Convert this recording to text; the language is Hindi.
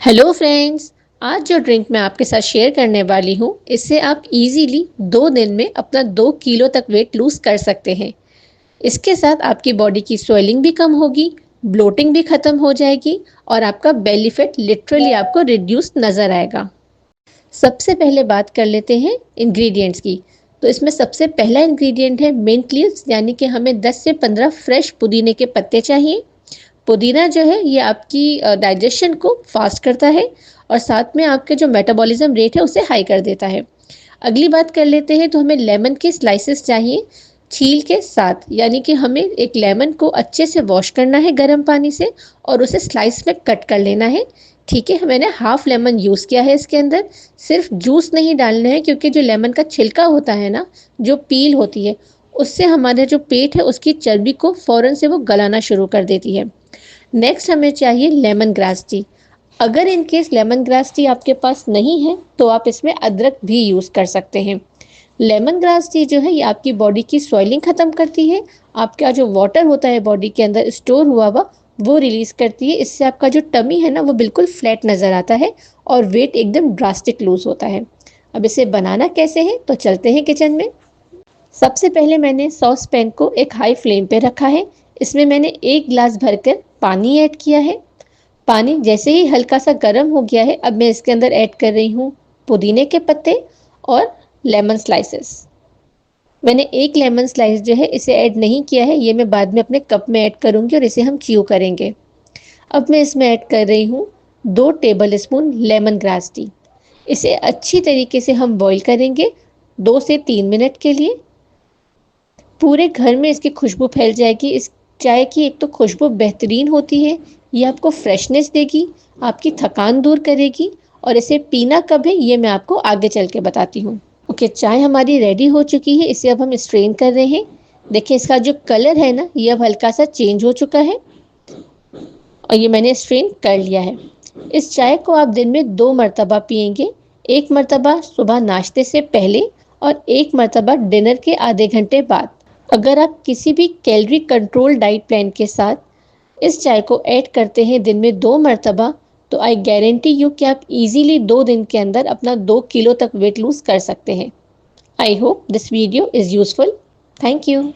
Hello friends. आज जो ड्रिंक मैं आपके साथ शेयर करने वाली हूँ, इससे आप इजीली 2 दिन में अपना 2 किलो तक वेट लूज कर सकते हैं। इसके साथ आपकी बॉडी की स्वेलिंग भी कम होगी, ब्लोटिंग भी खत्म हो जाएगी और आपका बेली फैट लिटरली आपको रिड्यूस नज़र आएगा। सबसे पहले बात कर लेते हैं इंग्रेडिएंट्स की। तो इसमें सबसे पहला इंग्रेडिएंट है मिंट लीव्स, यानी कि हमें 10 से 15 फ्रेश पुदीने के पत्ते चाहिए। पुदीना जो है ये आपकी डाइजेशन को फास्ट करता है और साथ में आपके जो मेटाबॉलिज्म रेट है उसे हाई कर देता है। अगली बात कर लेते हैं, तो हमें लेमन के स्लाइसेस चाहिए छील के साथ, यानी कि हमें एक लेमन को अच्छे से वॉश करना है गर्म पानी से और उसे स्लाइस में कट कर लेना है। ठीक है, मैंने हाफ लेमन यूज़ किया है इसके अंदर। सिर्फ जूस नहीं डालना है, क्योंकि जो लेमन का छिलका होता है ना, जो पील होती है, उससे हमारे जो पेट है उसकी चर्बी को फ़ौरन से वो गलाना शुरू कर देती है। नेक्स्ट हमें चाहिए लेमन ग्रास टी। अगर in case lemongrass tea आपके पास नहीं है तो आप इसमें अदरक भी यूज़ कर सकते हैं। लेमन ग्रास टी जो है ये आपकी बॉडी की सॉइलिंग ख़त्म करती है। आपका जो वाटर होता है बॉडी के अंदर स्टोर हुआ हुआ, वो रिलीज़ करती है। इससे आपका जो टमी है ना, वो बिल्कुल फ्लैट नज़र आता है और वेट एकदम ड्रास्टिक लूज़ होता है। अब इसे बनाना कैसे है, तो चलते हैं किचन में। सबसे पहले मैंने सॉस पैन को एक हाई फ्लेम पे रखा है। इसमें मैंने 1 गिलास भरकर पानी ऐड किया है। पानी जैसे ही हल्का सा गर्म हो गया है, अब मैं इसके अंदर ऐड कर रही हूँ पुदीने के पत्ते और लेमन स्लाइसेस। मैंने एक लेमन स्लाइस जो है इसे ऐड नहीं किया है, ये मैं बाद में अपने कप में ऐड करूँगी और इसे हम च्यू करेंगे। अब मैं इसमें ऐड कर रही हूँ 2 table spoon lemon grass tea. इसे अच्छी तरीके से हम बॉईल करेंगे 2 से 3 मिनट के लिए। पूरे घर में इसकी खुशबू फैल जाएगी। इस चाय की एक तो खुशबू बेहतरीन होती है, ये आपको फ्रेशनेस देगी, आपकी थकान दूर करेगी। और इसे पीना कब है ये मैं आपको आगे चल के बताती हूँ। ओके, चाय हमारी रेडी हो चुकी है। इसे अब हम स्ट्रेन कर रहे हैं। देखिए इसका जो कलर है ना, ये अब हल्का सा चेंज हो चुका है और ये मैंने स्ट्रेन कर लिया है। इस चाय को आप दिन में 2 मरतबा पियेंगे। एक मरतबा सुबह नाश्ते से पहले और एक मरतबा डिनर के आधे घंटे बाद। अगर आप किसी भी कैलोरी कंट्रोल डाइट प्लान के साथ इस चाय को ऐड करते हैं दिन में 2 मरतबा, तो आई गारंटी यू कि आप इजीली 2 दिन के अंदर अपना 2 किलो तक वेट लूज कर सकते हैं। I hope this video is useful. Thank you.